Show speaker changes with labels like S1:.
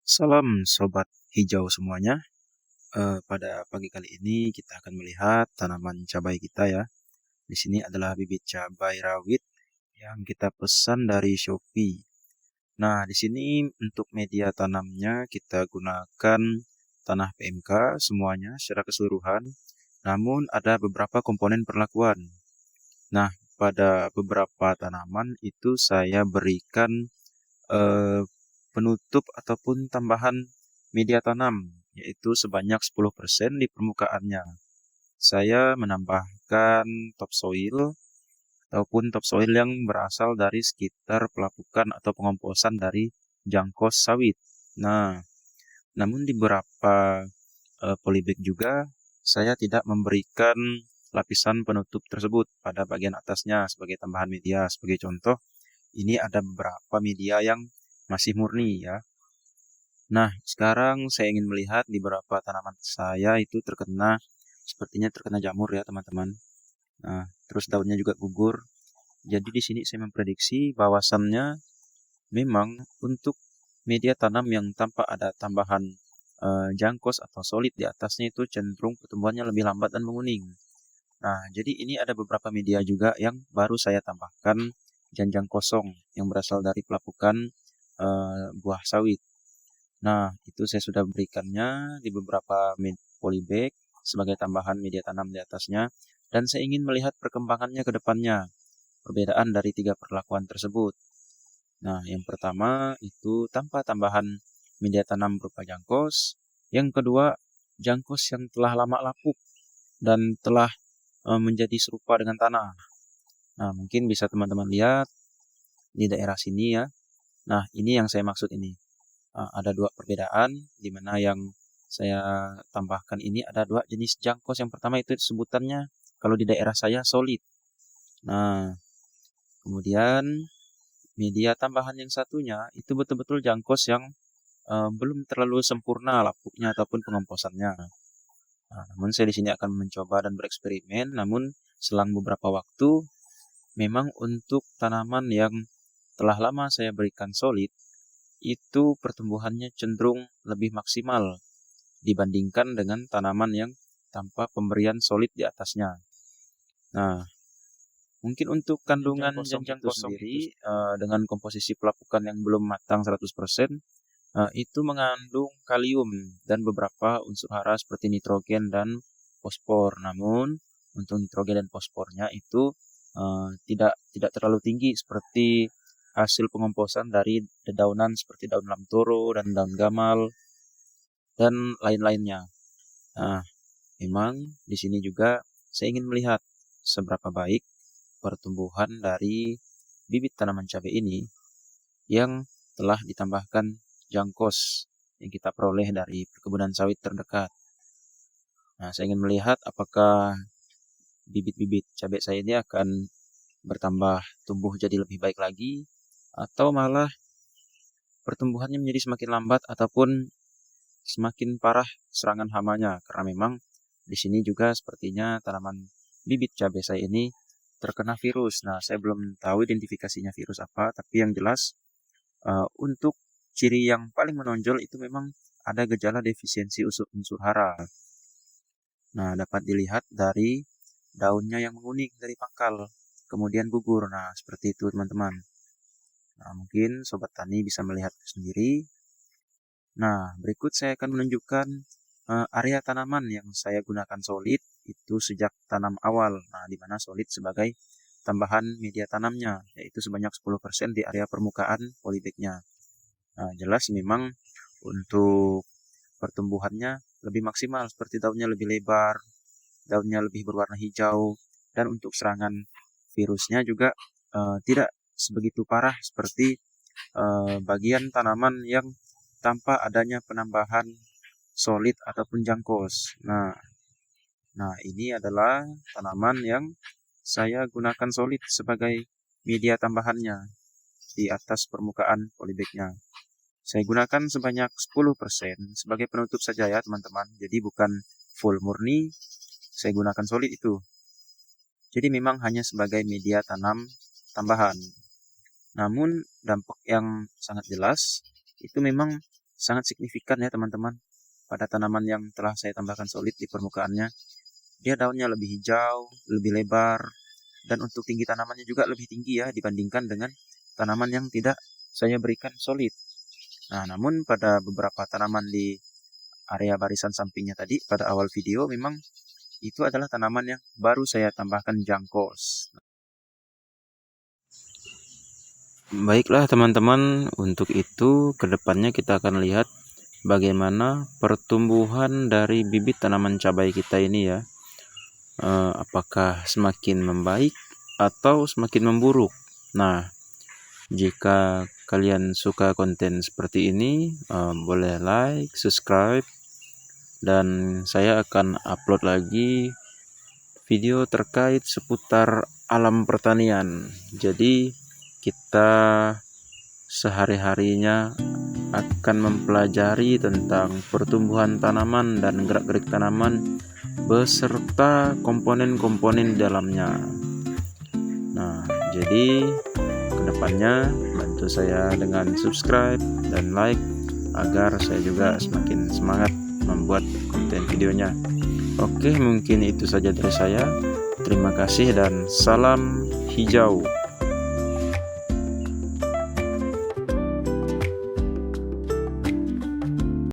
S1: Salam sobat hijau semuanya. Pada pagi kali ini kita akan melihat tanaman cabai kita ya. Di sini adalah bibit cabai rawit yang kita pesan dari Shopee. Nah, di sini untuk media tanamnya kita gunakan tanah PMK semuanya secara keseluruhan. Namun ada beberapa komponen perlakuan. Nah, pada beberapa tanaman itu saya berikan eh, penutup ataupun tambahan media tanam, yaitu sebanyak 10% di permukaannya. Saya menambahkan topsoil ataupun topsoil yang berasal dari sekitar pelapukan atau pengomposan dari jangkos sawit. Nah, namun di beberapa polybag juga saya tidak memberikan lapisan penutup tersebut pada bagian atasnya sebagai tambahan media. Sebagai contoh, ini ada beberapa media yang masih murni ya. Nah, sekarang saya ingin melihat di beberapa tanaman saya itu sepertinya terkena jamur ya teman-teman. Nah, terus daunnya juga gugur. Jadi di sini saya memprediksi bahwasannya memang untuk media tanam yang tanpa ada tambahan jangkos atau solid di atasnya itu cenderung pertumbuhannya lebih lambat dan menguning. Nah, jadi ini ada beberapa media juga yang baru saya tambahkan janjang kosong yang berasal dari pelapukan buah sawit. Nah, itu saya sudah berikannya di beberapa polybag sebagai tambahan media tanam di atasnya. Dan saya ingin melihat perkembangannya ke depannya, perbedaan dari tiga perlakuan tersebut. Nah, yang pertama itu tanpa tambahan media tanam berupa jangkos. Yang kedua, jangkos yang telah lama lapuk dan telah menjadi serupa dengan tanah. Nah, mungkin bisa teman-teman lihat di daerah sini ya. Nah, ini yang saya maksud ini. Ada dua perbedaan, di mana yang saya tambahkan ini ada dua jenis jangkos. Yang pertama itu sebutannya kalau di daerah saya solid. Nah, kemudian media tambahan yang satunya itu betul-betul jangkos yang belum terlalu sempurna lapuknya ataupun pengomposannya. Nah, namun saya di sini akan mencoba dan bereksperimen. Namun selang beberapa waktu, memang untuk tanaman yang telah lama saya berikan solid, itu pertumbuhannya cenderung lebih maksimal dibandingkan dengan tanaman yang tanpa pemberian solid di atasnya. Nah, mungkin untuk kandungan janjang kosong sendiri dengan komposisi pelapukan yang belum matang 100%, itu mengandung kalium dan beberapa unsur hara seperti nitrogen dan fosfor. Namun, untuk nitrogen dan fosfornya itu tidak terlalu tinggi seperti hasil pengomposan dari dedaunan seperti daun lamtoro dan daun gamal dan lain-lainnya. Nah, memang di sini juga saya ingin melihat seberapa baik pertumbuhan dari bibit tanaman cabai ini yang telah ditambahkan jangkos yang kita peroleh dari perkebunan sawit terdekat. Nah, saya ingin melihat apakah bibit-bibit cabai saya ini akan bertambah tumbuh jadi lebih baik lagi atau malah pertumbuhannya menjadi semakin lambat ataupun semakin parah serangan hamanya, karena memang di sini juga sepertinya tanaman bibit cabai saya ini terkena virus. Nah, saya belum tahu identifikasinya virus apa, tapi yang jelas untuk ciri yang paling menonjol itu memang ada gejala defisiensi unsur hara. Nah, dapat dilihat dari daunnya yang menguning dari pangkal, kemudian gugur. Nah, seperti itu teman-teman. Nah, mungkin sobat tani bisa melihat sendiri. Nah, berikut saya akan menunjukkan area tanaman yang saya gunakan solid itu sejak tanam awal. Nah, di mana solid sebagai tambahan media tanamnya, yaitu sebanyak 10% di area permukaan polybagnya. Nah, jelas memang untuk pertumbuhannya lebih maksimal, seperti daunnya lebih lebar, daunnya lebih berwarna hijau, dan untuk serangan virusnya juga tidak sebegitu parah seperti bagian tanaman yang tanpa adanya penambahan solid ataupun jangkos. Nah, ini adalah tanaman yang saya gunakan solid sebagai media tambahannya di atas permukaan polybagnya. Saya gunakan sebanyak 10% sebagai penutup saja ya teman-teman. Jadi bukan full murni, saya gunakan solid itu. Jadi memang hanya sebagai media tanam tambahan. Namun dampak yang sangat jelas itu memang sangat signifikan ya teman-teman. Pada tanaman yang telah saya tambahkan solid di permukaannya, dia daunnya lebih hijau, lebih lebar, dan untuk tinggi tanamannya juga lebih tinggi ya dibandingkan dengan tanaman yang tidak saya berikan solid. Nah, namun pada beberapa tanaman di area barisan sampingnya tadi pada awal video memang itu adalah tanaman yang baru saya tambahkan jangkos. Baiklah teman-teman, untuk itu kedepannya kita akan lihat bagaimana pertumbuhan dari bibit tanaman cabai kita ini ya. Apakah semakin membaik atau semakin memburuk. Nah, jika kalian suka konten seperti ini, boleh like, subscribe, dan saya akan upload lagi video terkait seputar alam pertanian. Jadi kita sehari-harinya akan mempelajari tentang pertumbuhan tanaman dan gerak-gerik tanaman beserta komponen-komponen dalamnya. Nah, jadi kedepannya bantu saya dengan subscribe dan like agar saya juga semakin semangat membuat konten videonya. Oke, mungkin itu saja dari saya. Terima kasih dan salam hijau.